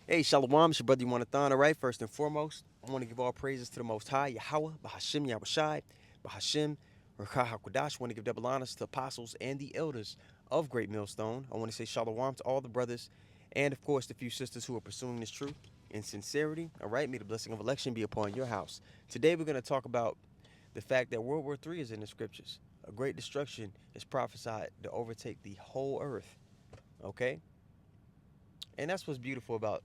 Hey, Shalom, it's your brother Yuanathan. All right, first and foremost, I want to give all praises to the Most High, Yahweh, Bahashim Yahushai, Bahashim, Rakah HaKodash. I want to give double honors to the apostles and the elders of Great Millstone. I want to say Shalom to all the brothers and, of course, the few sisters who are pursuing this truth in sincerity. All right, may the blessing of election be upon your house. Today, we're going to talk about the fact that World War III is in the scriptures. A great destruction is prophesied to overtake the whole earth. Okay? And that's what's beautiful about,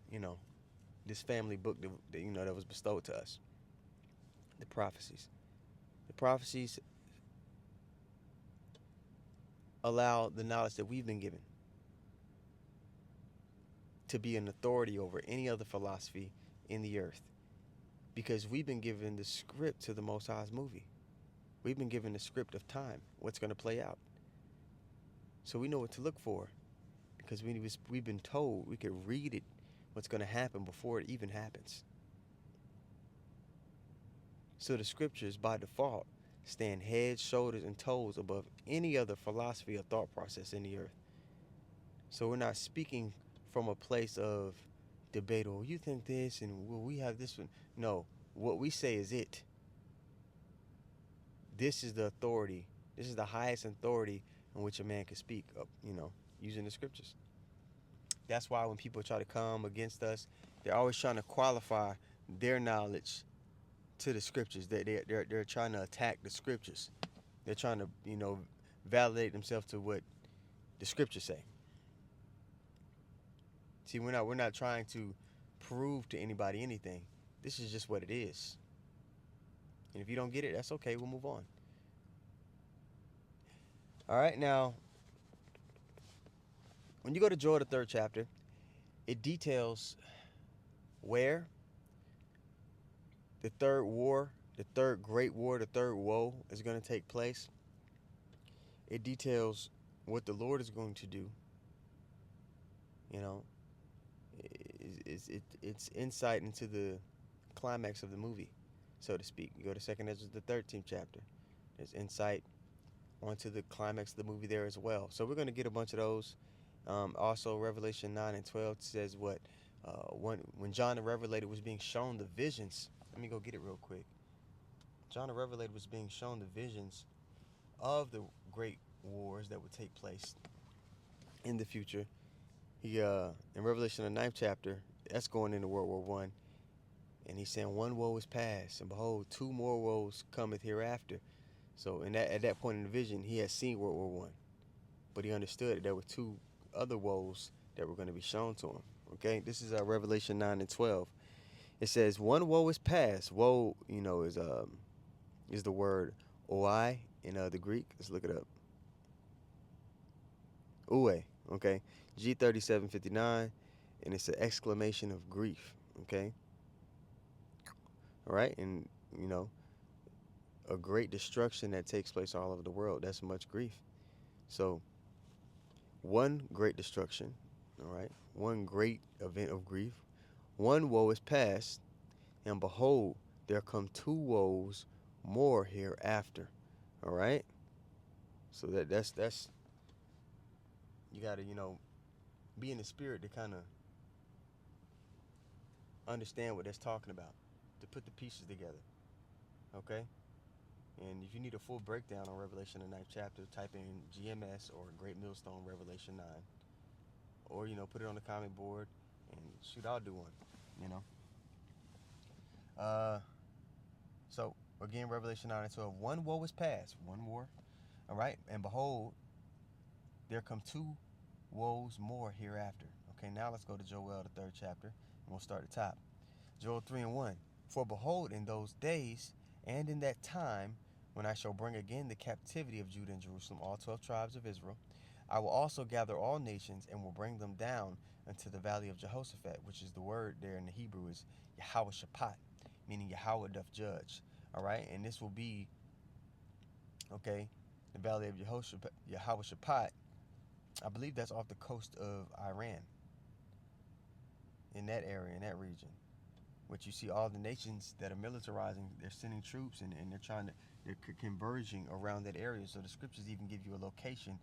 this family book that was bestowed to us, the prophecies. The prophecies allow the knowledge that we've been given to be an authority over any other philosophy in the earth, because we've been given the script to the Most High's movie. We've been given the script of time, what's going to play out. So we know what to look for, because we've been told we could read it, what's going to happen before it even happens. So the scriptures, by default, stand head, shoulders, and toes above any other philosophy or thought process in the earth. So we're not speaking from a place of debate, or you think this, and well, we have this one. No, what we say is it. This is the authority. This is the highest authority in which a man can speak, using the scriptures. That's why when people try to come against us, they're always trying to qualify their knowledge to the scriptures. They're trying to attack the scriptures. They're trying to, validate themselves to what the scriptures say. See, we're not trying to prove to anybody anything. This is just what it is. And if you don't get it, that's okay. We'll move on. All right, now, when you go to Joel, the third chapter, it details where the third war, the third great war, the third woe is going to take place. It details what the Lord is going to do. You know, it's insight into the climax of the movie, so to speak. You go to Second Ezra, the 13th chapter. There's insight onto the climax of the movie there as well. So we're going to get a bunch of those. Also, Revelation 9 and 12 says what? When John the Revelator was being shown the visions. Let me go get it real quick. John the Revelator was being shown the visions of the great wars that would take place in the future. He in Revelation the 9th chapter, that's going into World War One, and he's saying one woe is past, and behold, two more woes cometh hereafter. So at that point in the vision, he had seen World War One, but he understood that there were two other woes that were going to be shown to him. Okay, this is Revelation 9 and 12. It says, "One woe is past." Woe, is the word "oi" in the Greek. Let's look it up. Ue. Okay, G3759, and it's an exclamation of grief. Okay, all right, and you know, a great destruction that takes place all over the world. That's much grief. So one great destruction, all right, one great event of grief, one woe is past, and behold, there come two woes more hereafter. All right. So that's you gotta be in the spirit to kind of understand what that's talking about, to put the pieces together. Okay. And if you need a full breakdown on Revelation the ninth chapter, type in GMS or Great Millstone Revelation 9, or put it on the comment board, and shoot, I'll do one. You know. Uh, so again, Revelation 9 and 12. One woe is past, one war. All right, and behold, there come two woes more hereafter. Okay, now let's go to Joel the third chapter, and we'll start at the top. Joel 3 and 1. For behold, in those days and in that time, when I shall bring again the captivity of Judah and Jerusalem, all 12 tribes of Israel, I will also gather all nations and will bring them down into the valley of Jehoshaphat, which is the word there in the Hebrew is Yahweh Shaphat, meaning Yahweh doth judge. All right, and this will be, okay, the valley of Yahweh Shaphat. I believe that's off the coast of Iran, in that area, in that region. Which you see all the nations that are militarizing, they're sending troops, and they're converging around that area. So the scriptures even give you a location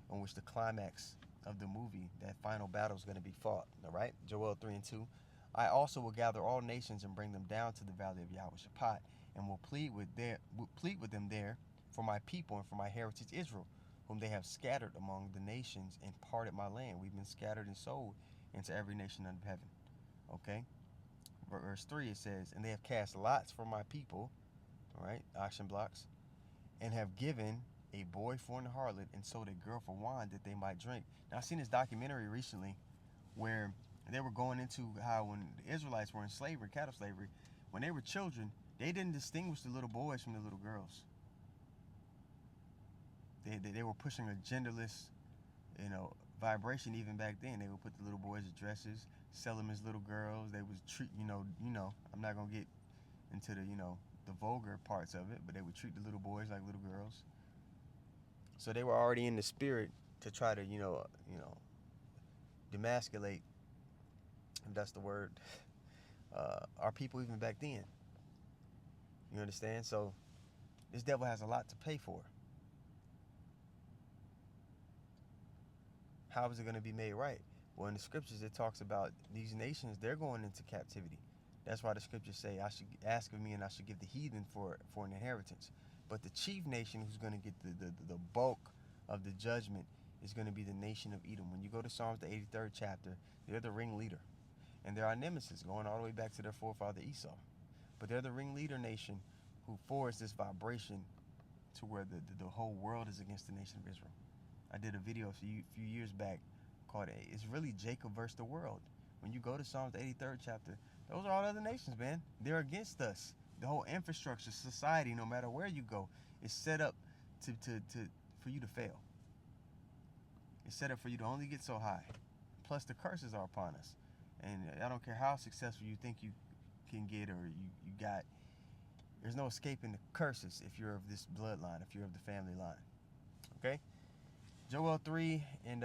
on which the climax of the movie, that final battle, is going to be fought. All right, Joel 3 and 2. I also will gather all nations and bring them down to the valley of Yahweh and will plead with them there for my people and for my heritage Israel, whom they have scattered among the nations and parted my land. We've been scattered and sold into every nation under heaven. Okay? Verse 3, it says, and they have cast lots for my people, all right, auction blocks, and have given a boy for an harlot and sold a girl for wine that they might drink. Now, I've seen this documentary recently where they were going into how when the Israelites were in slavery, cattle slavery, when they were children, they didn't distinguish the little boys from the little girls. They were pushing a genderless, vibration even back then. They would put the little boys in dresses, sell them as little girls. They would treat, I'm not gonna get into the vulgar parts of it, but they would treat the little boys like little girls. So they were already in the spirit to try to, demasculate, if that's the word, our people even back then. You understand? So this devil has a lot to pay for. How is it going to be made right? Well, in the scriptures, it talks about these nations, they're going into captivity. That's why the scriptures say, I should ask of me and I should give the heathen for an inheritance. But the chief nation who's going to get the bulk of the judgment is going to be the nation of Edom. When you go to Psalms, the 83rd chapter, they're the ringleader. And they're our nemesis, going all the way back to their forefather Esau. But they're the ringleader nation who forced this vibration to where the whole world is against the nation of Israel. I did a video a few years back called It's Really Jacob versus the World. When you go to Psalms 83rd chapter, those are all other nations, man. They're against us. The whole infrastructure, society, no matter where you go, is set up for you to fail. It's set up for you to only get so high. Plus the curses are upon us. And I don't care how successful you think you can get or you got, there's no escaping the curses if you're of this bloodline, if you're of the family line. Okay? Joel 3 and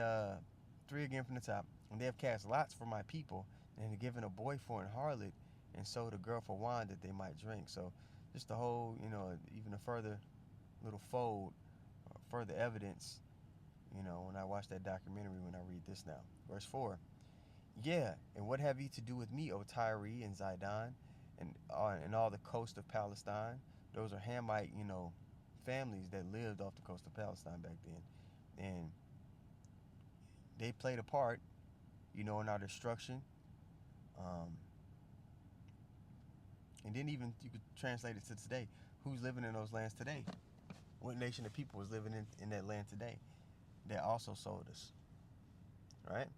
3 again from the top. And they have cast lots for my people and have given a boy for an harlot and sold a girl for wine that they might drink. So just the whole, even a further little fold, further evidence, when I watch that documentary, when I read this now. Verse 4. Yeah, and what have ye to do with me, O Tyre and Zidon, and all the coast of Palestine? Those are Hamite, families that lived off the coast of Palestine back then. And they played a part, in our destruction. And then even you could translate it to today. Who's living in those lands today? What nation of people is living in that land today that also sold us? Right?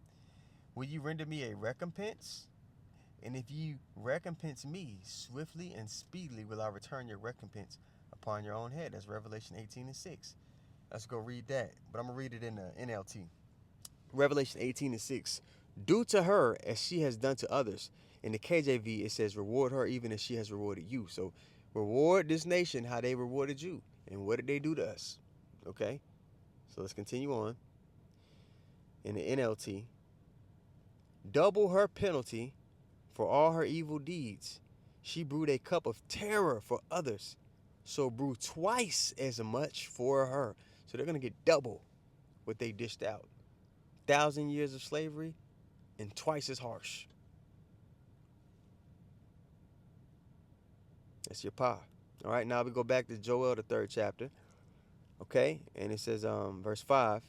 Will you render me a recompense? And if you recompense me, swiftly and speedily will I return your recompense upon your own head. That's Revelation 18 and 6. Let's go read that. But I'm going to read it in the NLT. Revelation 18 and 6. Do to her as she has done to others. In the KJV, it says, reward her even as she has rewarded you. So reward this nation how they rewarded you. And what did they do to us? Okay? So let's continue on. In the NLT. Double her penalty for all her evil deeds. She brewed a cup of terror for others. So brew twice as much for her. So they're going to get double what they dished out. 1,000 years of slavery and twice as harsh. That's your pa. All right, now we go back to Joel, the 3rd chapter. Okay, and it says, verse 5.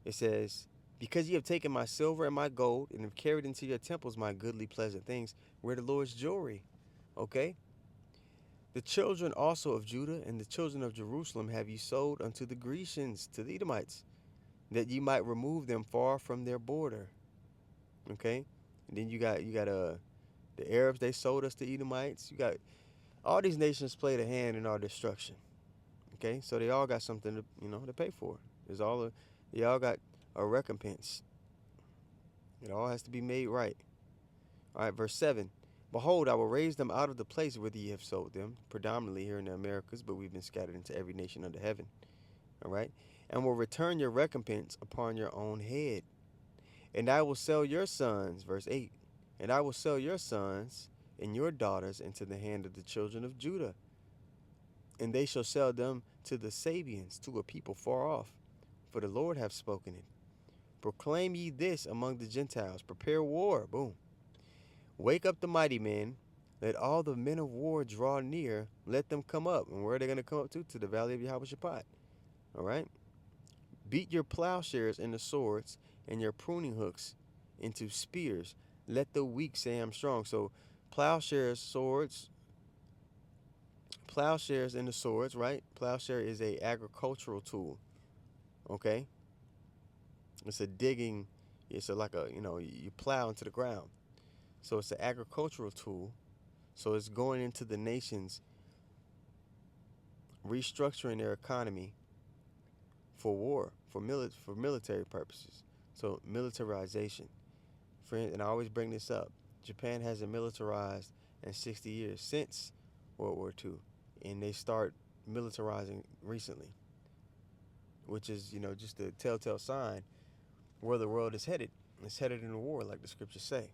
It says, because ye have taken my silver and my gold and have carried into your temples my goodly pleasant things, we're the Lord's jewelry. Okay? The children also of Judah and the children of Jerusalem have ye sold unto the Grecians, to the Edomites, that ye might remove them far from their border. Okay? And then you got the Arabs, they sold us to Edomites. You got all these nations played a hand in our destruction. Okay? So they all got something to pay for. They all got a recompense. It all has to be made right. All right, verse 7. Behold, I will raise them out of the place where ye have sold them, predominantly here in the Americas, but we've been scattered into every nation under heaven. All right? And will return your recompense upon your own head. And I will sell your sons, verse 8. And I will sell your sons and your daughters into the hand of the children of Judah. And they shall sell them to the Sabians, to a people far off. For the Lord hath spoken it. Proclaim ye this among the Gentiles. Prepare war. Boom. Wake up the mighty men. Let all the men of war draw near. Let them come up. And where are they going to come up to? To the valley of Yahweh. All right? Beat your plowshares into swords and your pruning hooks into spears. Let the weak say I'm strong. So plowshares, swords, plowshares into swords, right? Plowshare is a agricultural tool. Okay? It's a digging, it's like a, you plow into the ground. So it's an agricultural tool. So it's going into the nations, restructuring their economy for war, for military purposes. So militarization. Friends, and I always bring this up. Japan hasn't militarized in 60 years since World War II, and they start militarizing recently, which is, just a telltale sign where the world is headed. It's headed in a war, like the scriptures say.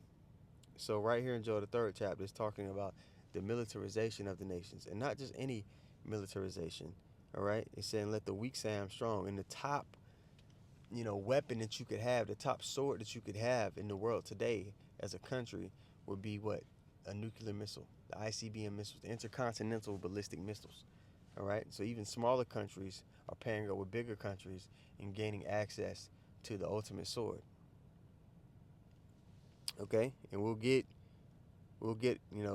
So right here in Joel, the 3rd chapter, it's talking about the militarization of the nations, and not just any militarization. All right, it's saying, "Let the weak say I'm strong." And the top, weapon that you could have, the top sword that you could have in the world today as a country would be what? A nuclear missile, the ICBM missiles, the intercontinental ballistic missiles. All right, so even smaller countries are pairing up with bigger countries and gaining access to the ultimate sword. Okay, and we'll get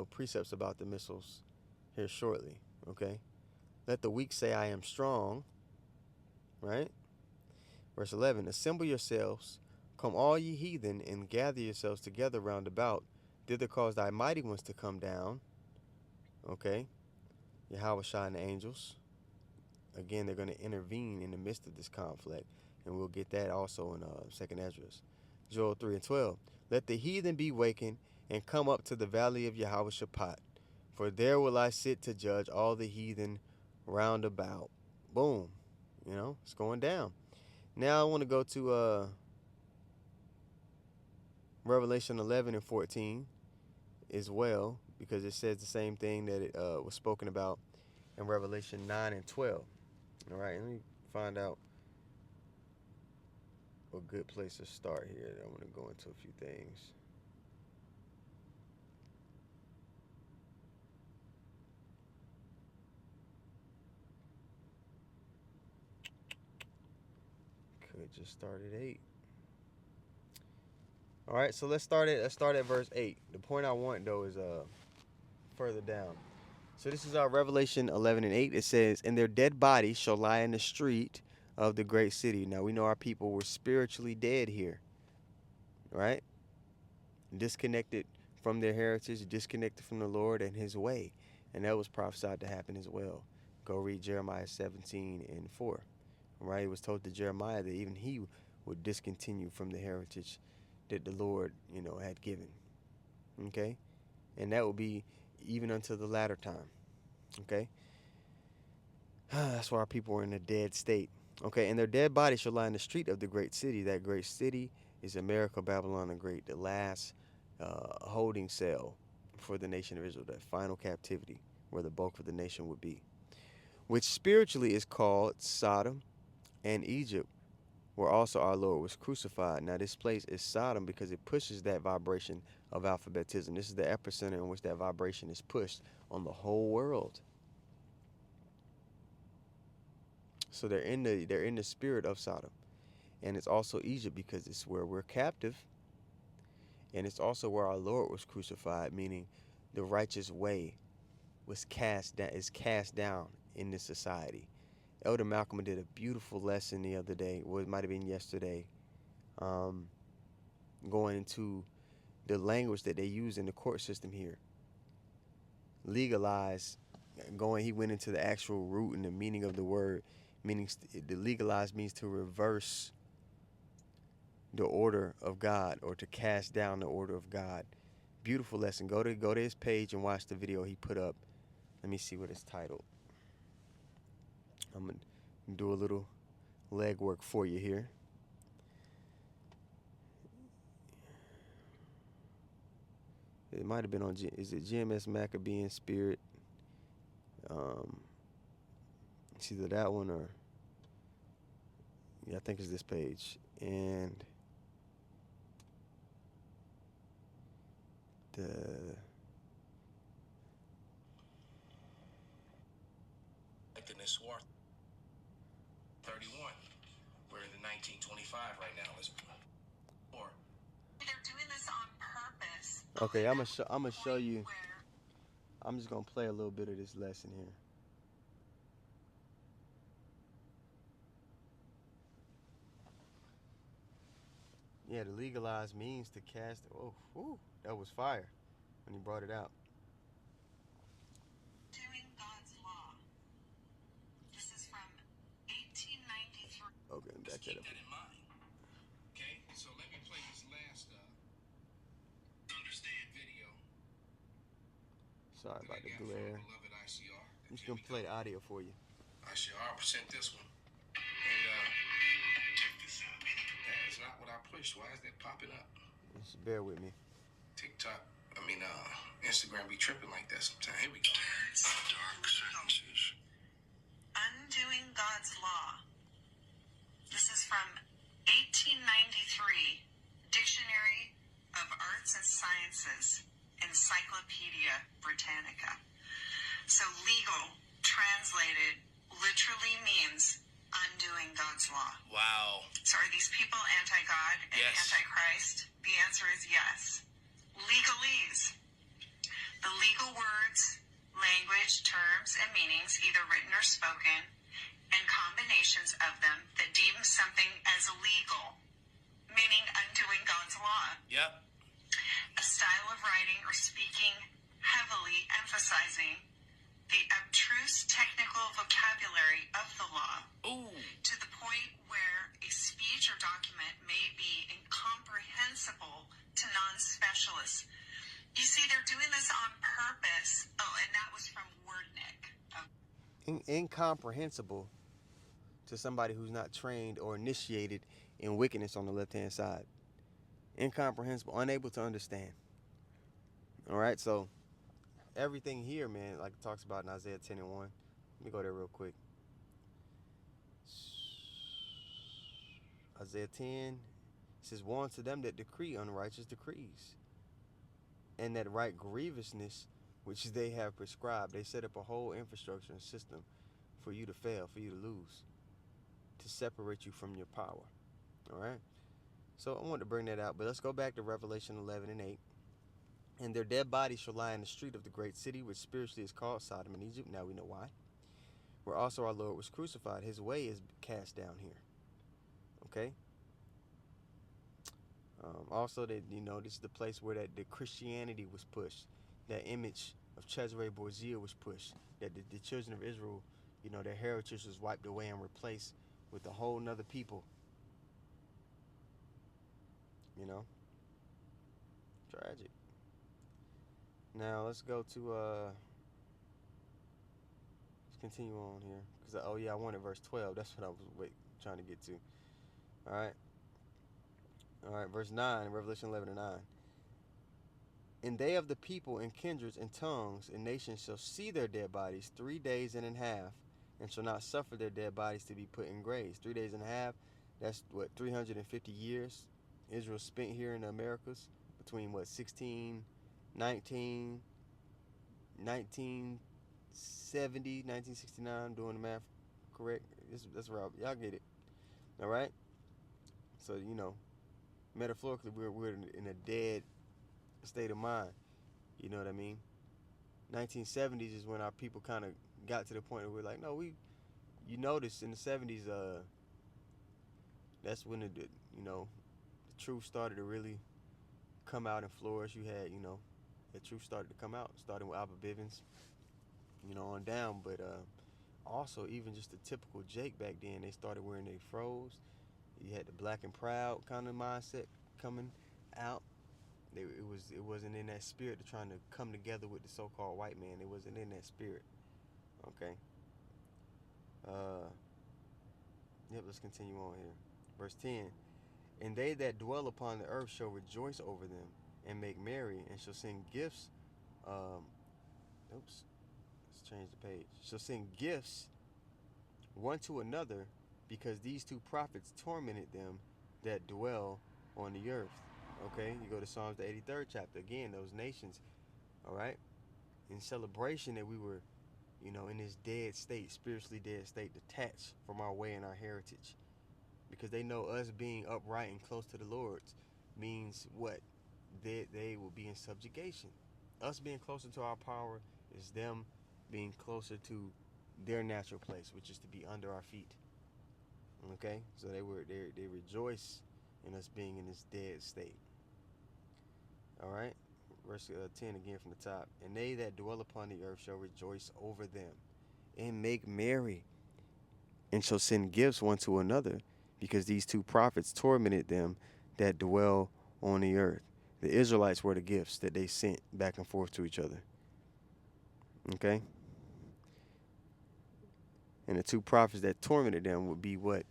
precepts about the missiles here shortly. Okay, let the weak say I am strong. Right, verse 11: Assemble yourselves, come all ye heathen, and gather yourselves together round about. Thither cause thy mighty ones to come down. Okay, Yahweh and the angels. Again, they're going to intervene in the midst of this conflict, and we'll get that also in 2nd Ezra. Joel 3:12. Let the heathen be wakened and come up to the valley of Yahweh Shaphat, for there will I sit to judge all the heathen round about. Boom. It's going down. Now I want to go to Revelation 11 and 14 as well, because it says the same thing that it was spoken about in Revelation 9 and 12. All right, let me find out a good place to start here. I want to go into a few things. Could just start at 8. All right, so let's start at verse 8. The point I want though is further down. So this is our Revelation 11 and 8. It says, "And their dead bodies shall lie in the street of the great city." Now we know our people were spiritually dead here, right? Disconnected from their heritage, disconnected from the Lord and his way. And that was prophesied to happen as well. Go read Jeremiah 17 and 4. Right? It was told to Jeremiah that even he would discontinue from the heritage that the Lord, had given. Okay? And that will be even until the latter time. Okay? That's why our people were in a dead state. Okay, and their dead bodies shall lie in the street of the great city. That great city is America, Babylon the Great, the last holding cell for the nation of Israel, that final captivity where the bulk of the nation would be, which spiritually is called Sodom and Egypt, where also our Lord was crucified. Now this place is Sodom because it pushes that vibration of alphabetism. This is the epicenter in which that vibration is pushed on the whole world. So they're in the spirit of Sodom. And it's also Egypt because it's where we're captive. And it's also where our Lord was crucified, meaning the righteous way is cast down in this society. Elder Malcolm did a beautiful lesson the other day, or it might have been yesterday, going into the language that they use in the court system here. Legalize, he went into the actual root and the meaning of the word, meaning the legalize means to reverse the order of God, or to cast down the order of God. Beautiful lesson. Go to his page and watch the video he put up. Let me see what it's titled. I'm going to do a little legwork for you here. It might have been on, is it GMS Maccabean Spirit? It's either that one or, yeah, I think it's this page. And In this war, 31. We're in the 1925 right now. Let's war. They're doing this on purpose. Okay, I'm gonna show you. I'm just gonna play a little bit of this lesson here. Yeah, the legalized means to cast. Oh, whew, that was fire when he brought it out. Doing God's law. This is from 1893. Okay, back that up. Keep that in mind. Okay, so let me play this last understand video. Sorry about the glare. I'm just gonna play the audio for you. ICR present this one. And check this out. That is not what I pushed. Why is that popping up? Just bear with me. TikTok, Instagram be tripping like that sometimes. Here we go. Dark sentences. Undoing God's Law. This is from 1893, Dictionary of Arts and Sciences, Encyclopedia Britannica. So legal, translated, literally means undoing God's law. Wow. So are these people anti-God and anti-Christ? The answer is yes. Legalese. The legal words, language, terms, and meanings, either written or spoken, and combinations of them that deem something as legal, meaning undoing God's law. Yep. A style of writing or speaking heavily emphasizing the abstruse technical vocabulary of the law. Ooh. To the point where a speech or document may be incomprehensible to non-specialists. You see, they're doing this on purpose. Oh, and that was from Wordnik. Incomprehensible to somebody who's not trained or initiated in wickedness on the left-hand side. Incomprehensible, unable to understand. All right, so everything here, man, like it talks about in Isaiah 10 and 1. Let me go there real quick. Isaiah 10 says, "Woe unto them that decree unrighteous decrees, and that write grievousness which they have prescribed." They set up a whole infrastructure and system for you to fail, for you to lose, to separate you from your power. All right? So I wanted to bring that out, but let's go back to Revelation 11 and 8. "And their dead bodies shall lie in the street of the great city, which spiritually is called Sodom and Egypt." Now we know why. "Where also our Lord was crucified. His way is cast down here." Okay? Also, that this is the place where the Christianity was pushed. That image of Cesare Borgia was pushed. That the children of Israel, their heritage was wiped away and replaced with a whole nother people. Tragic. Now let's go to let's continue on here, because I wanted verse 12. That's what I was trying to get to. All right, verse 9, Revelation 11 and 9. "And they of the people and kindreds and tongues and nations shall see their dead bodies 3 days and a half, and shall not suffer their dead bodies to be put in graves." 3 days and a half, that's 350 years Israel spent here in the Americas, between 1970, 1969, I'm doing the math correct. That's right, y'all get it. All right? So, metaphorically, we're in a dead state of mind. You know what I mean? 1970s is when our people kind of got to the point where we're like, no, you notice in the 70s, that's when the truth started to really come out and flourish. You had, the truth started to come out, starting with Albert Bivens, on down. But also, even just the typical Jake back then, they started wearing their fros. You had the black and proud kind of mindset coming out. It wasn't in that spirit of trying to come together with the so-called white man. It wasn't in that spirit. Okay. Yep, let's continue on here. Verse 10. "And they that dwell upon the earth shall rejoice over them, and make merry, and shall sing gifts." Let's change the page. "Shall sing gifts one to another, because these two prophets tormented them that dwell on the earth." Okay, you go to Psalms the 83rd chapter. Again, those nations, all right, in celebration that we were, in this dead state, spiritually dead state, detached from our way and our heritage. Because they know us being upright and close to the Lord means what? They will be in subjugation. Us being closer to our power is them being closer to their natural place, which is to be under our feet. Okay, so they rejoice in us being in this dead state. All right, verse 10 again from the top. And they that dwell upon the earth shall rejoice over them, and make merry, and shall send gifts one to another, because these two prophets tormented them that dwell on the earth. The Israelites were the gifts that they sent back and forth to each other. Okay? And the two prophets that tormented them would be what?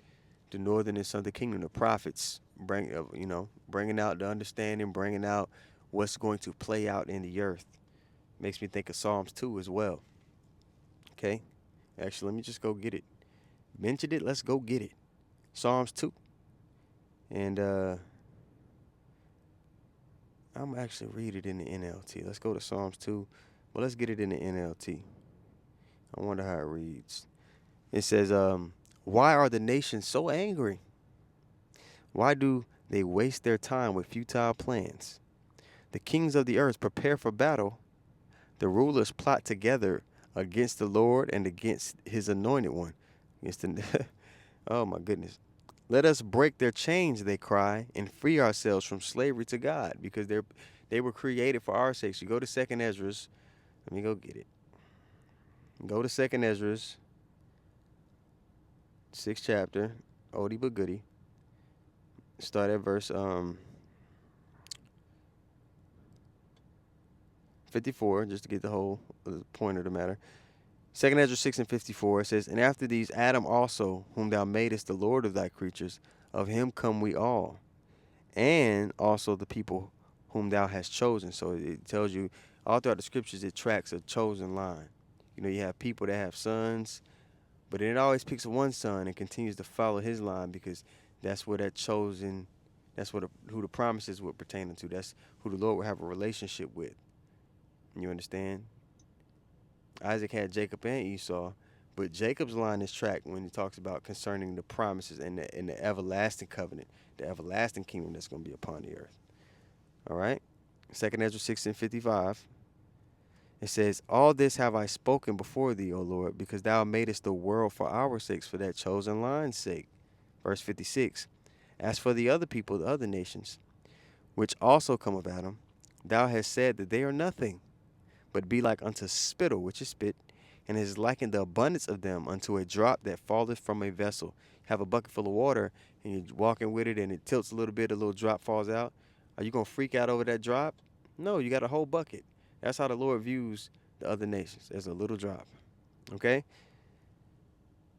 The northern and southern kingdom, the prophets, bringing out the understanding, bringing out what's going to play out in the earth. Makes me think of Psalms 2 as well. Okay? Actually, let me just go get it. Mentioned it, let's go get it. Psalms 2. And I'm actually read it in the NLT. Let's go to Psalms 2. Well, let's get it in the NLT. I wonder how it reads. It says, why are the nations so angry? Why do they waste their time with futile plans? The kings of the earth prepare for battle. The rulers plot together against the Lord and against his anointed one. Against the oh, my goodness. Let us break their chains, they cry, and free ourselves from slavery to God, because they were created for our sakes. You go to 2nd Ezra's. Let me go get it. Go to 2nd Ezra's, 6th chapter, oldie but goodie. Start at verse 54, just to get the whole point of the matter. 2nd Ezra 6 and 54, it says, and after these Adam also, whom thou madest the Lord of thy creatures, of him come we all, and also the people whom thou hast chosen. So it tells you, all throughout the scriptures, it tracks a chosen line. You have people that have sons, but it always picks one son and continues to follow his line, because that's where that chosen, that's what who the promises would pertain to. That's who the Lord would have a relationship with. You understand? Isaac had Jacob and Esau, but Jacob's line is tracked when he talks about concerning the promises and the everlasting covenant, the everlasting kingdom that's going to be upon the earth. All right? 2nd Ezra 6 and 55. It says, all this have I spoken before thee, O Lord, because thou madest the world for our sakes, for that chosen line's sake. Verse 56. As for the other people, the other nations, which also come of Adam, thou hast said that they are nothing, but be like unto spittle, which is spit, and is likened the abundance of them unto a drop that falleth from a vessel. Have a bucket full of water, and you're walking with it, and it tilts a little bit, a little drop falls out. Are you going to freak out over that drop? No, you got a whole bucket. That's how the Lord views the other nations, as a little drop. Okay?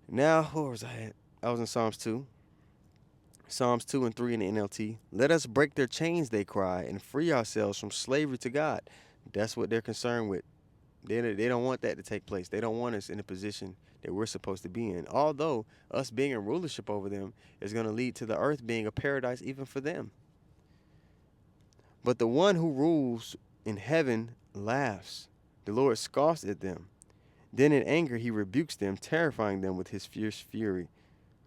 Now, where was I at? I was in Psalms 2. Psalms 2 and 3 in the NLT. Let us break their chains, they cry, and free ourselves from slavery to God. That's what they're concerned with. They don't want that to take place. They don't want us in a position that we're supposed to be in. Although us being in rulership over them is going to lead to the earth being a paradise even for them. But the one who rules in heaven laughs. The Lord scoffs at them. Then in anger he rebukes them, terrifying them with his fierce fury.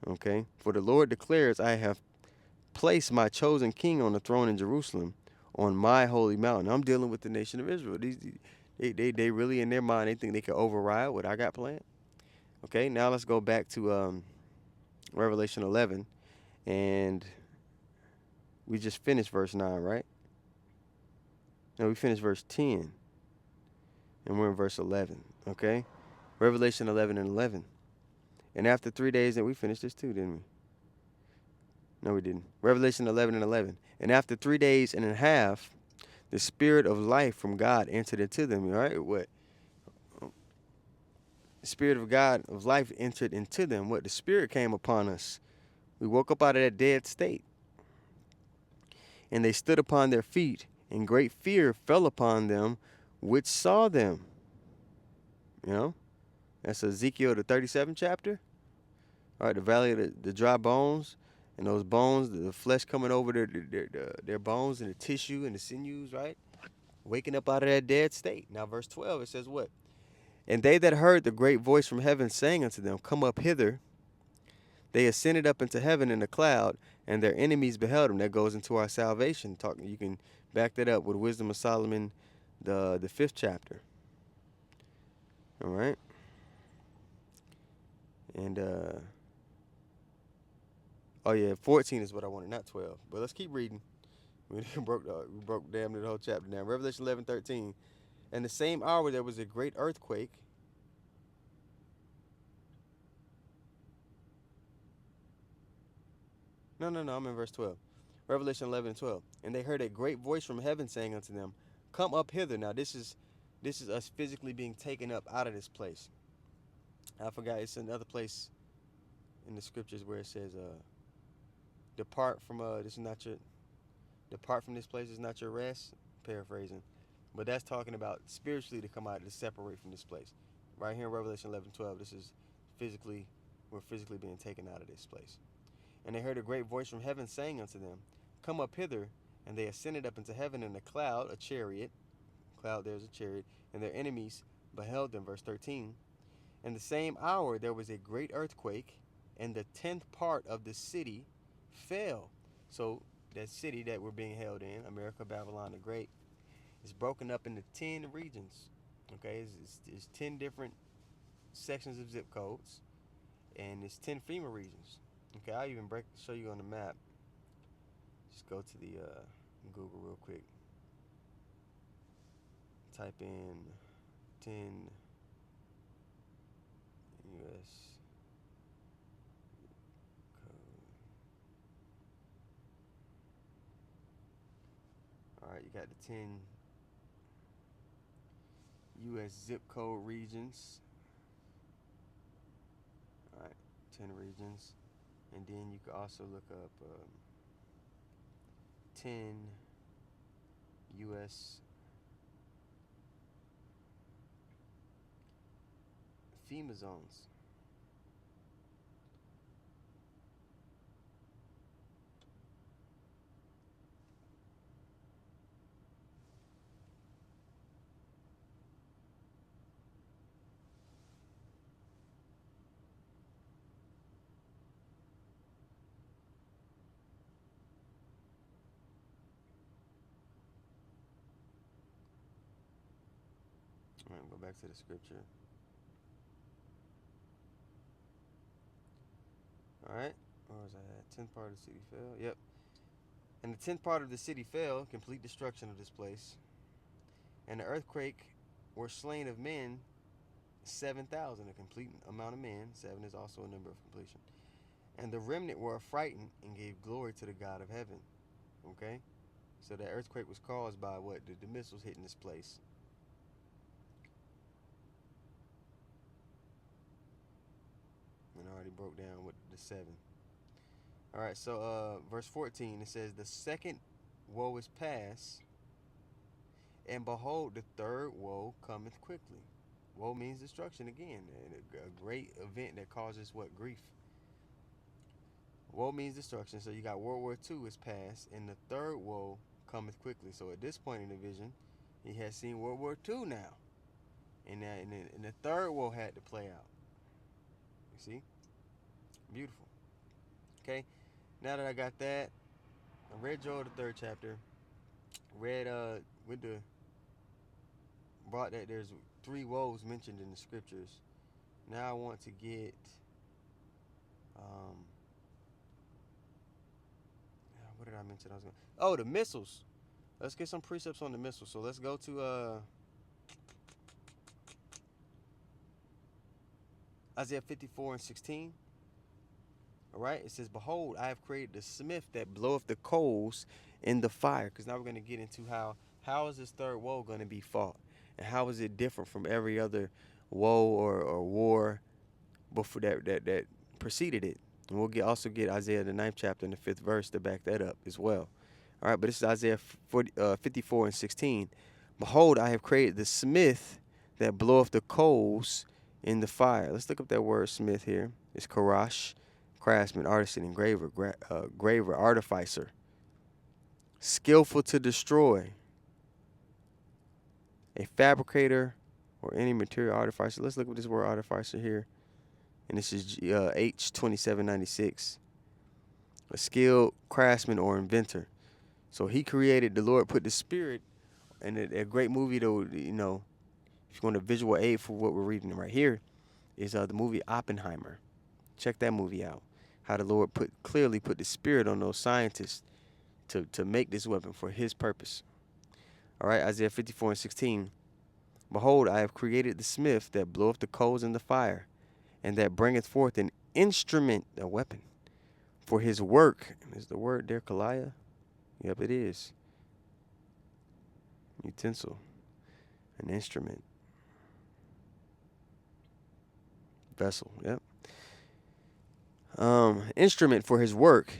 Okay? For the Lord declares, I have placed my chosen king on the throne in Jerusalem, on my holy mountain. I'm dealing with the nation of Israel. They really, in their mind, they think they can override what I got planned. Okay, now let's go back to Revelation 11. And we just finished verse 9, right? No, we finished verse 10. And we're in verse 11, okay? Revelation 11 and 11. And after 3 days, and we finished this too, didn't we? No, we didn't. Revelation 11 and 11. And after 3 days and a half, the spirit of life from God entered into them. All right? What? The spirit of God of life entered into them. What? The spirit came upon us. We woke up out of that dead state. And they stood upon their feet, and great fear fell upon them which saw them. You know? That's Ezekiel, the 37th chapter. All right, the valley of the dry bones. And those bones, the flesh coming over their bones and the tissue and the sinews, right? Waking up out of that dead state. Now, verse 12, it says what? And they that heard the great voice from heaven saying unto them, Come up hither, they ascended up into heaven in a cloud, and their enemies beheld them. That goes into our salvation. You can back that up with Wisdom of Solomon, the 5th chapter. All right? And, oh yeah, 14 is what I wanted, not 12. But let's keep reading. We broke damn near the whole chapter down. Revelation 11:13. And the same hour there was a great earthquake. No, I'm in verse 12. Revelation 11:12. And they heard a great voice from heaven saying unto them, Come up hither. Now this is us physically being taken up out of this place. I forgot, it's another place in the scriptures where it says, depart from depart from this place is not your rest. Paraphrasing. But that's talking about spiritually to come out, to separate from this place. Right here in Revelation 11:12, this is we're physically being taken out of this place. And they heard a great voice from heaven saying unto them, Come up hither. And they ascended up into heaven in a cloud, a chariot. Cloud, there's a chariot. And their enemies beheld them. Verse 13. And the same hour there was a great earthquake, and the 10th part of the city fell. So that city that we're being held in, America, Babylon the Great, is broken up into 10 regions. Okay, it's 10 different sections of zip codes, and it's 10 FEMA regions. Okay, I'll even show you on the map. Just go to the Google real quick. Type in 10 U.S. code. All right, you got the 10 U.S. zip code regions. All right, 10 regions. And then you can also look up 10 U.S. FEMA zones. All right, go back to the scripture. All right, where was I at? 10th part of the city fell. Yep. And the 10th part of the city fell, complete destruction of this place. And the earthquake were slain of men 7,000, a complete amount of men. 7 is also a number of completion. And the remnant were affrighted and gave glory to the God of heaven. Okay? So that earthquake was caused by what? The missiles hitting this place. And I already broke down with the 7. All right, so verse 14, it says, The second woe is past, and behold, the third woe cometh quickly. Woe means destruction again, a great event that causes what? Grief. Woe means destruction. So you got World War II is past, and the third woe cometh quickly. So at this point in the vision, he has seen World War II now, and the third woe had to play out. You see? Beautiful. Okay. Now that I got that, I read Joel the 3rd chapter. Read brought that there's 3 woes mentioned in the scriptures. Now I want to get what did I mention? The missiles. Let's get some precepts on the missiles. So let's go to Isaiah 54:16. All right, it says, Behold, I have created the smith that bloweth the coals in the fire. Because now we're going to get into how is this third woe going to be fought, and how is it different from every other woe or war before that preceded it. And we'll also get Isaiah the 9th chapter and the 5th verse to back that up as well. All right, but this is Isaiah 54:16. Behold, I have created the smith that bloweth the coals in the fire. Let's look up that word smith here. It's karash. craftsman, artisan, engraver, graver, artificer, skillful to destroy, a fabricator or any material artificer. Let's look at this word artificer here. And this is H2796. A skilled craftsman or inventor. So he created, the Lord put the spirit, and a great movie though, you know, if you want a visual aid for what we're reading right here, is the movie Oppenheimer. Check that movie out. How the Lord clearly put the spirit on those scientists to make this weapon for his purpose. All right, Isaiah 54:16. Behold, I have created the smith that bloweth the coals in the fire, and that bringeth forth an instrument, a weapon, for his work. Is the word there Kaliah? Yep, it is. Utensil, an instrument, vessel. Yep. Instrument for his work,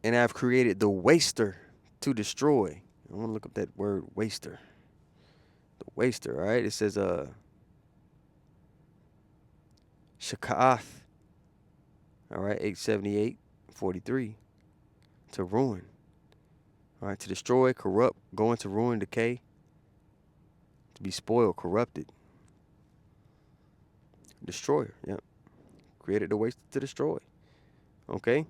and I have created the waster to destroy. I want to look up that word waster. The waster, all right? It says Shaka'ath, all right, 878:43, to ruin, all right, to destroy, corrupt, go into ruin, decay, to be spoiled, corrupted, destroyer, yep, created the waster to destroy, okay?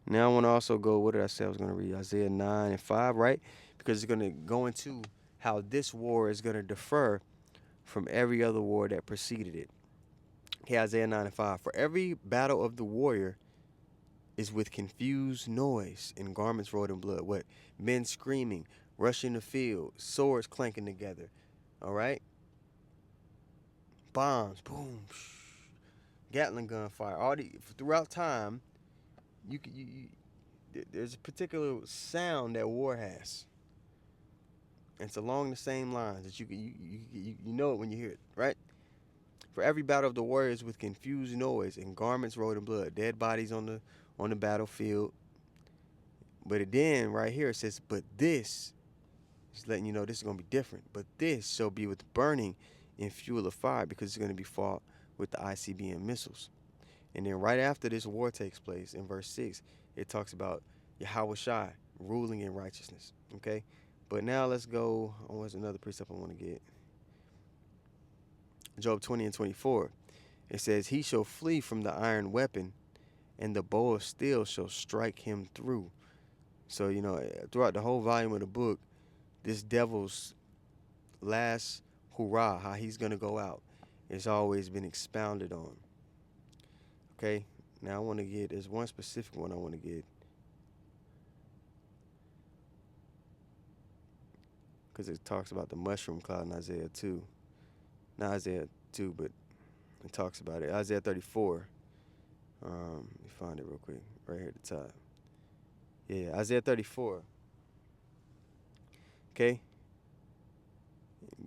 Now I want to also go, what did I say I was going to read? Isaiah 9:5, right? Because it's going to go into how this war is going to differ from every other war that preceded it. Okay, Isaiah 9:5. For every battle of the warrior is with confused noise and garments rolled in blood. What? Men screaming, rushing the field, swords clanking together. All right? Bombs, boom, Gatling gun fire. Throughout time, there's a particular sound that war has. It's along the same lines that you know it when you hear it, right? For every battle of the warriors with confused noise and garments rolled in blood, dead bodies on the battlefield. But then right here it says, but this is letting you know this is gonna be different. But this shall be with burning and fuel of fire, because it's gonna be fought with the ICBM missiles. And then right after this war takes place in verse 6, it talks about Yahweh Shai ruling in righteousness. Okay? But now let's go. Oh, there's another precept I want to get. Job 20:24. It says, he shall flee from the iron weapon, and the bow of steel shall strike him through. So, you know, throughout the whole volume of the book, this devil's last hurrah, how he's going to go out, it's always been expounded on. Okay? Now I want to get, there's one specific one I want to get. Because it talks about the mushroom cloud in Isaiah 2. Not Isaiah 2, but it talks about it. Isaiah 34. Let me find it real quick. Right here at the top. Yeah, Isaiah 34. Okay?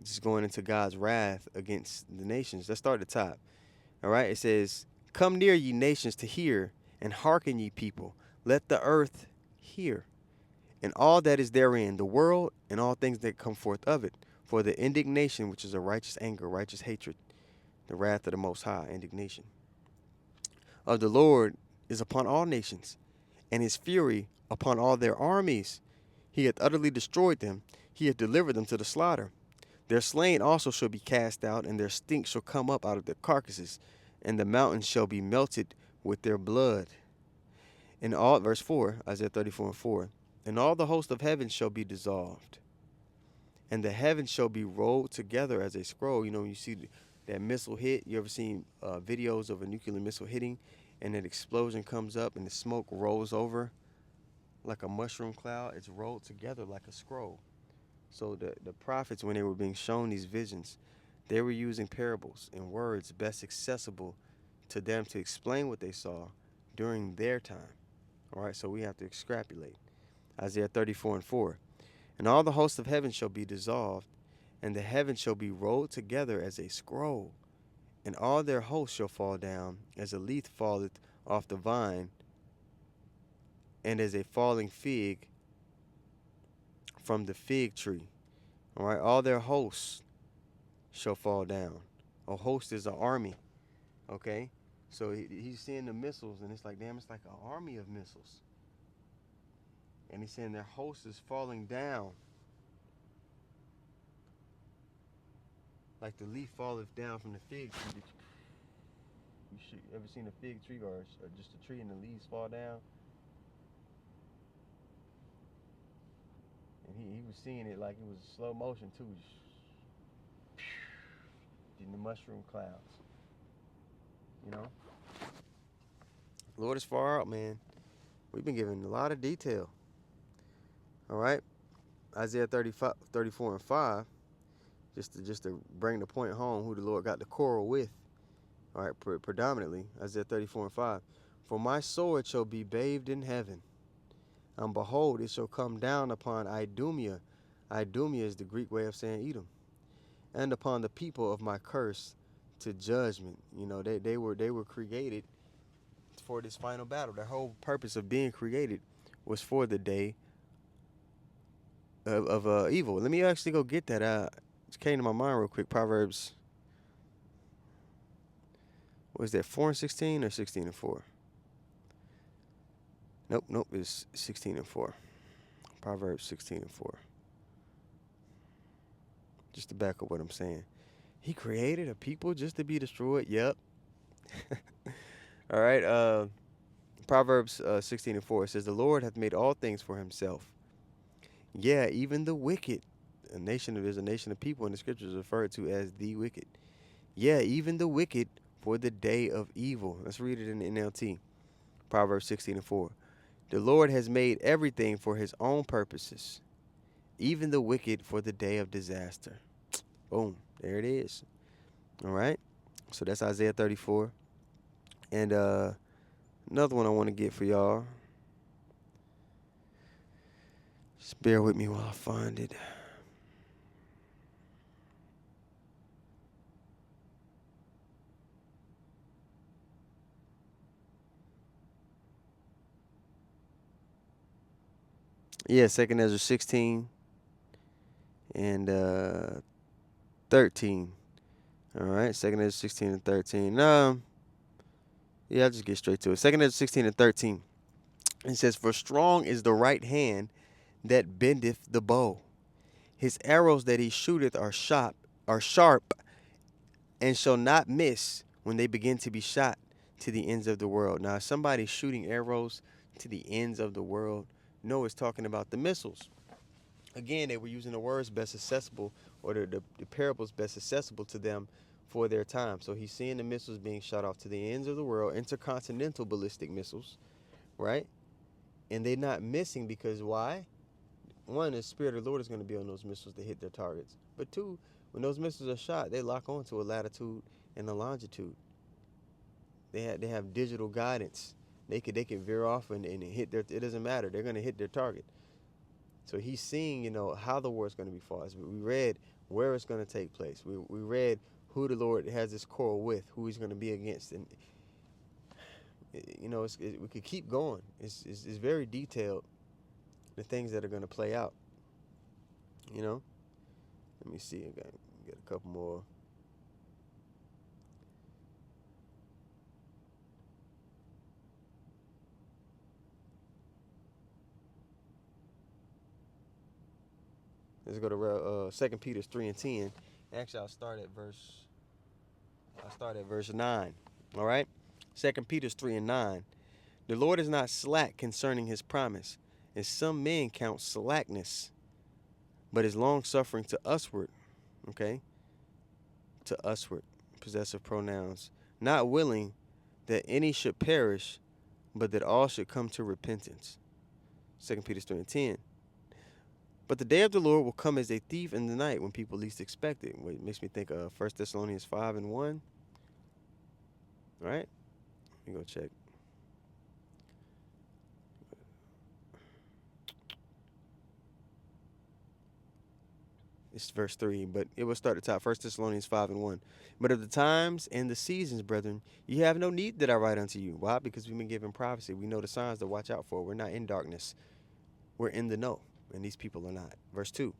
Just going into God's wrath against the nations. Let's start at the top. All right? It says, come near, ye nations, to hear, and hearken, ye people. Let the earth hear, and all that is therein, the world, and all things that come forth of it. For the indignation, which is a righteous anger, righteous hatred, the wrath of the Most High, indignation, of the Lord is upon all nations, and his fury upon all their armies. He hath utterly destroyed them. He hath delivered them to the slaughter. Their slain also shall be cast out, and their stink shall come up out of their carcasses, and the mountains shall be melted with their blood. And all, verse 4, Isaiah 34:4, and all the host of heaven shall be dissolved, and the heavens shall be rolled together as a scroll. You know, when you see that missile hit, you ever seen videos of a nuclear missile hitting, and an explosion comes up and the smoke rolls over like a mushroom cloud? It's rolled together like a scroll. So the prophets, when they were being shown these visions, they were using parables and words best accessible to them to explain what they saw during their time. All right, so we have to extrapolate. Isaiah 34:4. And all the hosts of heaven shall be dissolved, and the heavens shall be rolled together as a scroll, and all their hosts shall fall down, as a leaf falleth off the vine, and as a falling fig from the fig tree. All right, all their hosts shall fall down. A host is an army. Okay, So he's seeing the missiles, and it's like, damn, it's like an army of missiles. And he's saying their host is falling down, like the leaf falleth down from the fig tree. You ever seen a fig tree or just a tree and the leaves fall down? And he was seeing it like it was slow motion too. In the mushroom clouds. You know? Lord is far out, man. We've been given a lot of detail. All right? Isaiah 34 and 5, just to bring the point home who the Lord got the quarrel with. All right, predominantly, Isaiah 34 and 5. For my sword shall be bathed in heaven, and behold, it shall come down upon Idumea. Idumea is the Greek way of saying Edom. And upon the people of my curse to judgment. You know, they were created for this final battle. The whole purpose of being created was for the day of evil. Let me actually go get that. It came to my mind real quick. Proverbs, what is that, 4 and 16 or 16 and 4? Nope, it's 16 and 4. Proverbs 16 and 4. Just to back up what I'm saying. He created a people just to be destroyed. Yep. All right. Proverbs 16 and 4 says, the Lord hath made all things for himself. Yeah, even the wicked. There's a nation of people in the scriptures referred to as the wicked. Yeah, even the wicked for the day of evil. Let's read it in the NLT. Proverbs 16 and 4. The Lord has made everything for his own purposes, even the wicked for the day of disaster. Boom. There it is. All right. So that's Isaiah 34. And another one I want to get for y'all. Just bear with me while I find it. Yeah, 2nd Ezra 16 and 13. All right, 2nd Ezra 16 and 13. Yeah, I'll just get straight to it. 2nd Ezra 16 and 13. It says, for strong is the right hand that bendeth the bow. His arrows that he shooteth are sharp, and shall not miss when they begin to be shot to the ends of the world. Now, if somebody's shooting arrows to the ends of the world, no, it's talking about the missiles. Again, they were using the words best accessible, or the parables best accessible to them for their time. So he's seeing the missiles being shot off to the ends of the world, intercontinental ballistic missiles, right? And they're not missing because why? One, the Spirit of the Lord is going to be on those missiles to hit their targets. But two, when those missiles are shot, they lock onto a latitude and a longitude. They have digital guidance. They can veer off and hit their. It doesn't matter. They're going to hit their target. So he's seeing, how the war is going to be fought. We read where it's going to take place. We read who the Lord has this quarrel with, who he's going to be against, and we could keep going. It's very detailed, the things that are going to play out. Let me see. I got get a couple more. Let's go to 2 Peter 3 and 10. Actually, I'll start at verse 9. All right? 2 Peter 3 and 9. The Lord is not slack concerning his promise, as some men count slackness, but is long-suffering to usward. Okay? To usward. Possessive pronouns. Not willing that any should perish, but that all should come to repentance. 2 Peter 3 and 10. But the day of the Lord will come as a thief in the night when people least expect it. It makes me think of 1 Thessalonians 5 and 1. All right? Let me go check. It's verse 3, but it will start at the top. 1 Thessalonians 5 and 1. But of the times and the seasons, brethren, ye have no need that I write unto you. Why? Because we've been given prophecy. We know the signs to watch out for. We're not in darkness. We're in the know, and these people are not. Verse 2.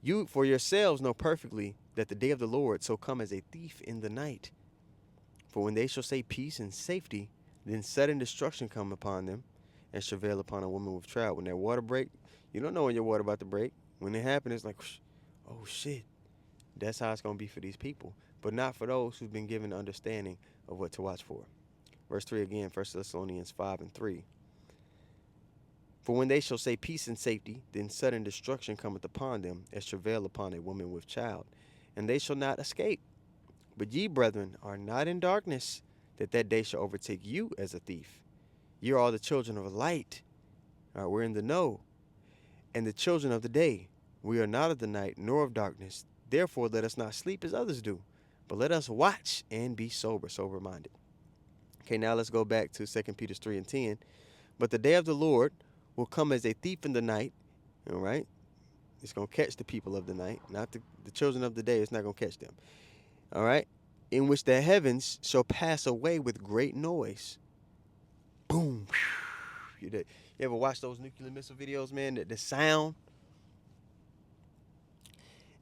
You for yourselves know perfectly that the day of the Lord so come as a thief in the night. For when they shall say peace and safety, then sudden destruction come upon them, and travail upon a woman with child. When that water break, you don't know when your water about to break. When it happens, it's like, oh shit. That's how it's going to be for these people, but not for those who've been given understanding of what to watch for. Verse 3 again, 1 Thessalonians 5:3. For when they shall say peace and safety, then sudden destruction cometh upon them, as travail upon a woman with child, and they shall not escape. But ye, brethren, are not in darkness, that that day shall overtake you as a thief. Ye are all the children of light. All right, we're in the know. And the children of the day. We are not of the night, nor of darkness. Therefore, let us not sleep as others do, but let us watch and be sober-minded. Okay, now let's go back to 2 Peter 3:10. But the day of the Lord will come as a thief in the night. All right? It's going to catch the people of the night, not the children of the day. It's not going to catch them. All right? In which the heavens shall pass away with great noise. Boom. You ever watch those nuclear missile videos, man? The sound.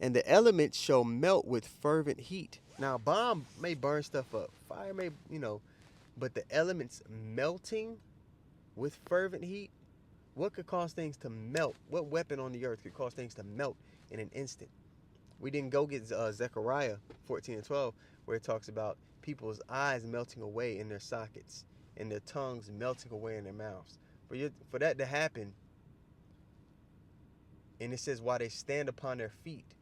And the elements shall melt with fervent heat. Now, a bomb may burn stuff up. Fire may, but the elements melting with fervent heat, what could cause things to melt? What weapon on the earth could cause things to melt in an instant? We didn't go get Zechariah 14:12, where it talks about people's eyes melting away in their sockets and their tongues melting away in their mouths. For that to happen, and it says while they stand upon their feet.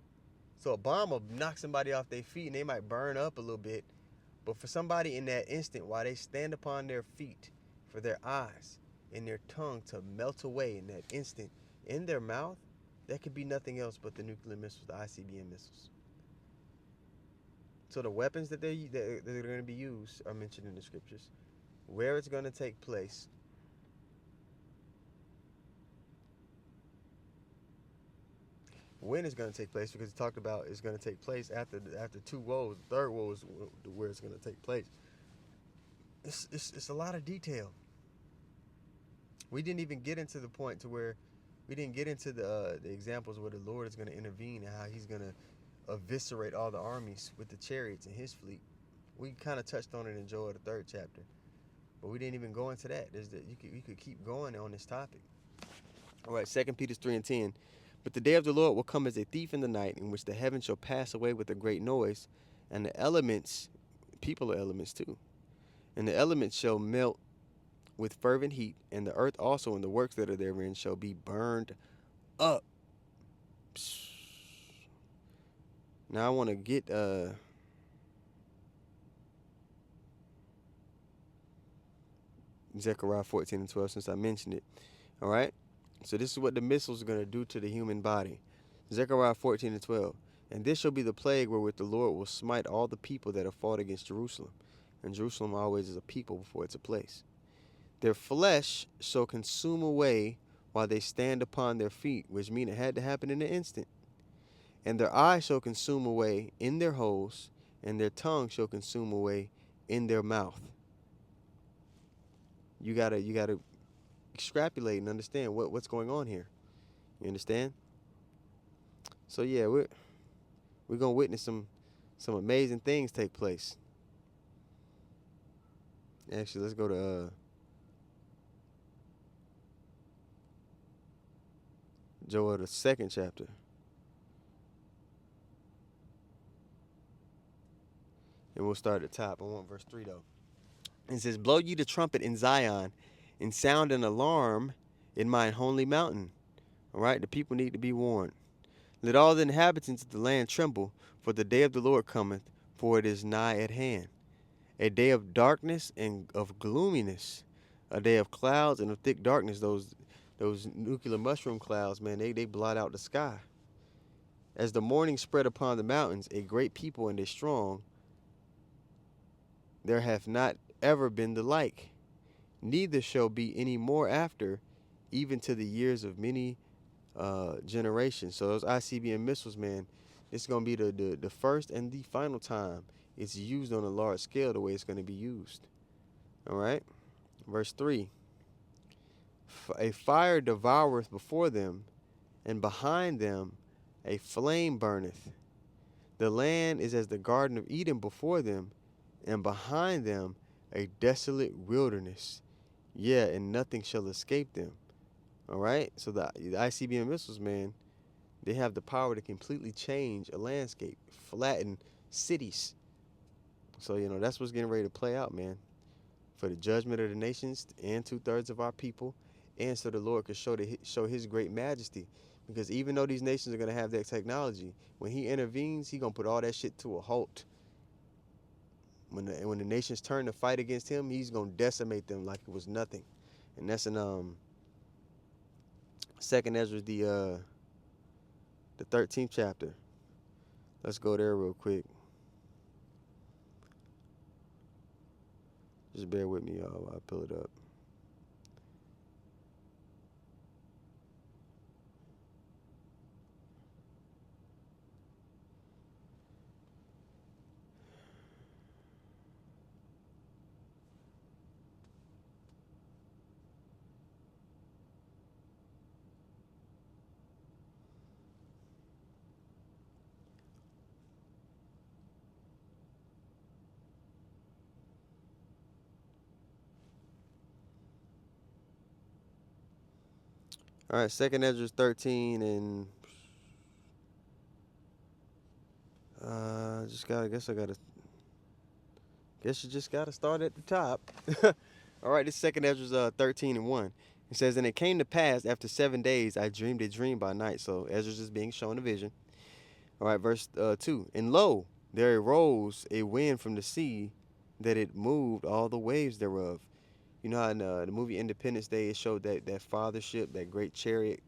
So a bomb will knock somebody off their feet and they might burn up a little bit. But for somebody in that instant, while they stand upon their feet, for their eyes and their tongue to melt away in that instant in their mouth, that could be nothing else but the nuclear missiles, the ICBM missiles. So the weapons that they're going to be used are mentioned in the scriptures. Where it's going to take place, when it's going to take place, because it talked about it's going to take place after two woes. The third woe is where it's going to take place. It's a lot of detail. We didn't even get into the point to where we didn't get into the examples where the Lord is going to intervene and how he's going to eviscerate all the armies with the chariots and his fleet. We kind of touched on it in Joel, the 3rd chapter, but we didn't even go into that. You could keep going on this topic. All right, 2 Peter 3:10. But the day of the Lord will come as a thief in the night, in which the heavens shall pass away with a great noise, and the elements, people are elements too, and the elements shall melt with fervent heat, and the earth also and the works that are therein shall be burned up. Now I want to get Zechariah 14:12 since I mentioned it. All right. So this is what the missiles are going to do to the human body. Zechariah 14:12. And this shall be the plague wherewith the Lord will smite all the people that have fought against Jerusalem. And Jerusalem always is a people before it's a place. Their flesh shall consume away while they stand upon their feet, which means it had to happen in an instant. And their eyes shall consume away in their holes, and their tongue shall consume away in their mouth. You gotta extrapolate and understand what's going on here. You understand? So yeah, we're gonna witness some amazing things take place. Actually, let's go to Joel, the 2nd chapter. And we'll start at the top. I want verse 3 though. It says, blow ye the trumpet in Zion, and sound an alarm in mine holy mountain. All right, the people need to be warned. Let all the inhabitants of the land tremble, for the day of the Lord cometh, for it is nigh at hand. A day of darkness and of gloominess, a day of clouds and of thick darkness. Those nuclear mushroom clouds, man, they blot out the sky. As the morning spread upon the mountains, a great people and a strong, there hath not ever been the like, neither shall be any more after, even to the years of many generations. So those ICBM missiles, man, this is going to be the first and the final time it's used on a large scale the way it's going to be used. All right? Verse 3. A fire devoureth before them, and behind them a flame burneth. The land is as the Garden of Eden before them, and behind them a desolate wilderness. Yeah, and nothing shall escape them. All right? So the ICBM missiles, man, they have the power to completely change a landscape, flatten cities. So, that's what's getting ready to play out, man. For the judgment of the nations and 2/3 of our people, and so the Lord could show His great majesty. Because even though these nations are gonna have that technology, when He intervenes, He gonna put all that shit to a halt. When the nations turn to fight against Him, He's gonna decimate them like it was nothing. And that's in Second Ezra, the 13th chapter. Let's go there real quick. Just bear with me, y'all, while I pull it up. All right, Second Ezra 13, and guess you just gotta start at the top. All right, this Second Ezra 13 and 1. It says, and it came to pass after 7 days I dreamed a dream by night. So Ezra's is being shown a vision. All right, verse 2. And lo, there arose a wind from the sea, that it moved all the waves thereof. You know how in the movie Independence Day it showed that father ship, that great chariot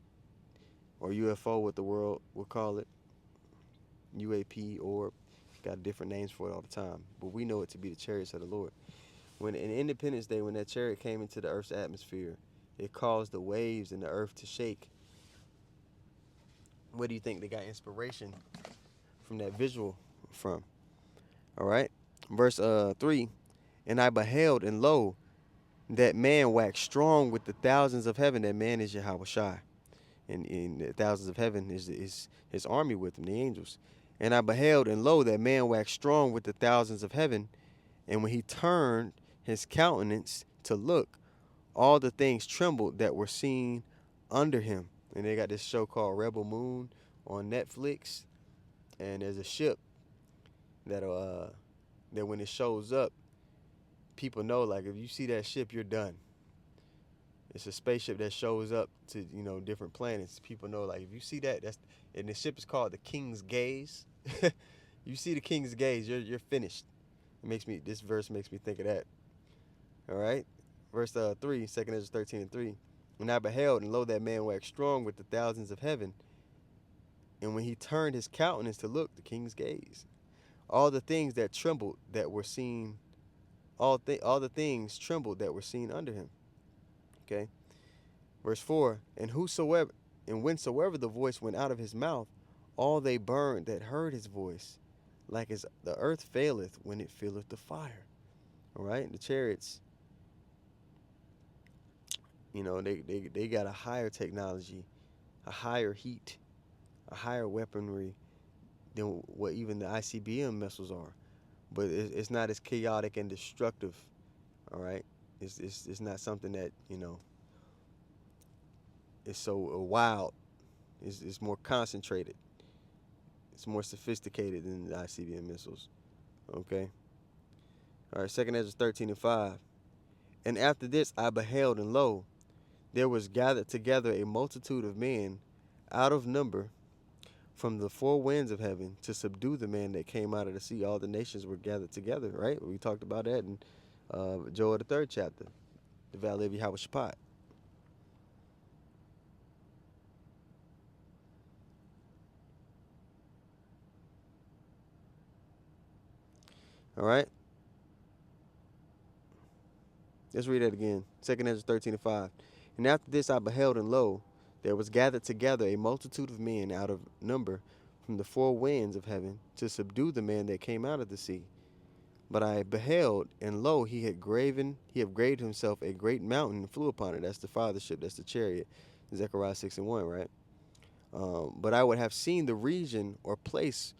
or UFO, what the world would call it, UAP, or got different names for it all the time, but we know it to be the chariots of the Lord. When in Independence Day, when that chariot came into the Earth's atmosphere, it caused the waves and the Earth to shake. Where do you think they got inspiration from that visual from? All right, verse 3. And I beheld, and lo, that man waxed strong with the thousands of heaven. That man is Yahweh Shai, and in the thousands of heaven is his army with him, the angels. And I beheld, and lo, that man waxed strong with the thousands of heaven. And when he turned his countenance to look, all the things trembled that were seen under him. And they got this show called Rebel Moon on Netflix. And there's a ship that when it shows up, people know, like, if you see that ship, you're done. It's a spaceship that shows up to, different planets. People know, like, if you see that, and the ship is called the King's Gaze. You see the King's Gaze, you're finished. This verse makes me think of that. All right, verse 3, 2 Ezra 13 and 3. When I beheld, and lo, that man waxed strong with the thousands of heaven. And when he turned his countenance to look, the King's gaze, all the things that trembled that were seen, all the things trembled that were seen under him. Okay, verse 4. And whensoever the voice went out of his mouth, all they burned that heard his voice, like as the earth faileth when it filleth the fire. All right, the chariots, they got a higher technology, a higher heat, a higher weaponry than what even the ICBM missiles are. But it's not as chaotic and destructive. All right, it's not something that is so wild. It's more concentrated. It's more sophisticated than the ICBM missiles. Okay. All right. Second Ezra 13 and 5. And after this I beheld, and lo, there was gathered together a multitude of men out of number from the four winds of heaven to subdue the man that came out of the sea. All the nations were gathered together, right? We talked about that in Joel, the 3rd chapter, the Valley of Yahweh Shaphat. All right? Let's read that again. 2 Ezra 13 and 5. And after this I beheld, and lo, there was gathered together a multitude of men out of number from the four winds of heaven to subdue the man that came out of the sea. But I beheld, and lo, he had graved himself a great mountain and flew upon it. That's the fathership, that's the chariot. Zechariah 6 and 1, right? But I would have seen the region or place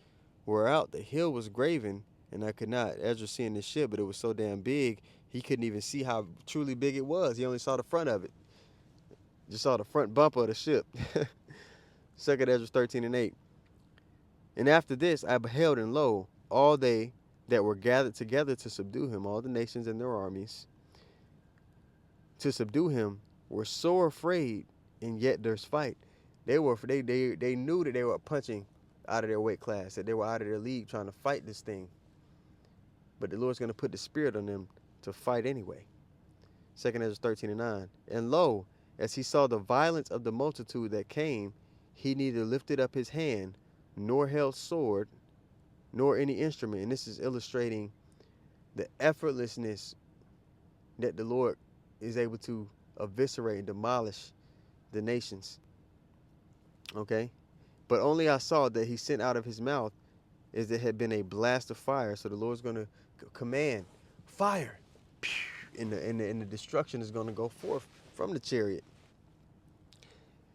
whereout the hill was graven, And I could not. Ezra seeing this ship, but it was so damn big, he couldn't even see how truly big it was. He only saw the front of it. Just saw the front bumper of the ship. Second Ezra 13 and 8. And after this I beheld, and lo, all they that were gathered together to subdue him, all the nations and their armies, to subdue him, were so afraid, and yet there's fight. They knew that they were punching out of their weight class, that they were out of their league trying to fight this thing. But the Lord's going to put the spirit on them to fight anyway. 2 Ezra 13 and 9. And lo, as he saw the violence of the multitude that came, he neither lifted up his hand, nor held sword, nor any instrument. And this is illustrating the effortlessness that the Lord is able to eviscerate and demolish the nations. Okay? But only I saw that he sent out of his mouth as there had been a blast of fire. So the Lord's going to command fire. And the destruction is going to go forth from the chariot.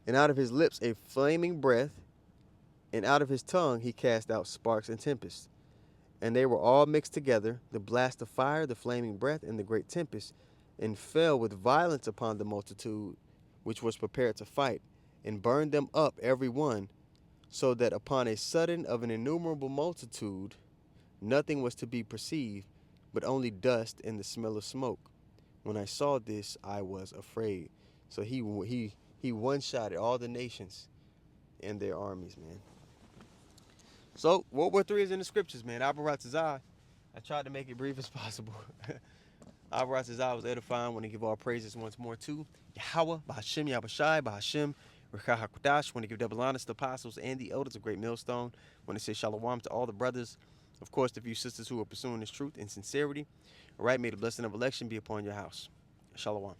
And out of his lips a flaming breath, and out of his tongue he cast out sparks and tempests. And they were all mixed together, the blast of fire, the flaming breath, and the great tempest, and fell with violence upon the multitude which was prepared to fight, and burned them up every one, so that upon a sudden of an innumerable multitude nothing was to be perceived, but only dust and the smell of smoke. When I saw this, I was afraid. So he one-shotted all the nations and their armies, man. So World War III is in the scriptures, man. Abaratazah, I tried to make it brief as possible. Abaratazah was edifying. Want to give all praises once more to Yahweh, Bahashim Yahbashai, Bahashim Rekah HaKodash. Want to give double honors to the apostles and the elders of Great Millstone. Want to say shalom to all the brothers. Of course, the few sisters who are pursuing this truth in sincerity. All right, may the blessing of election be upon your house. Shalom.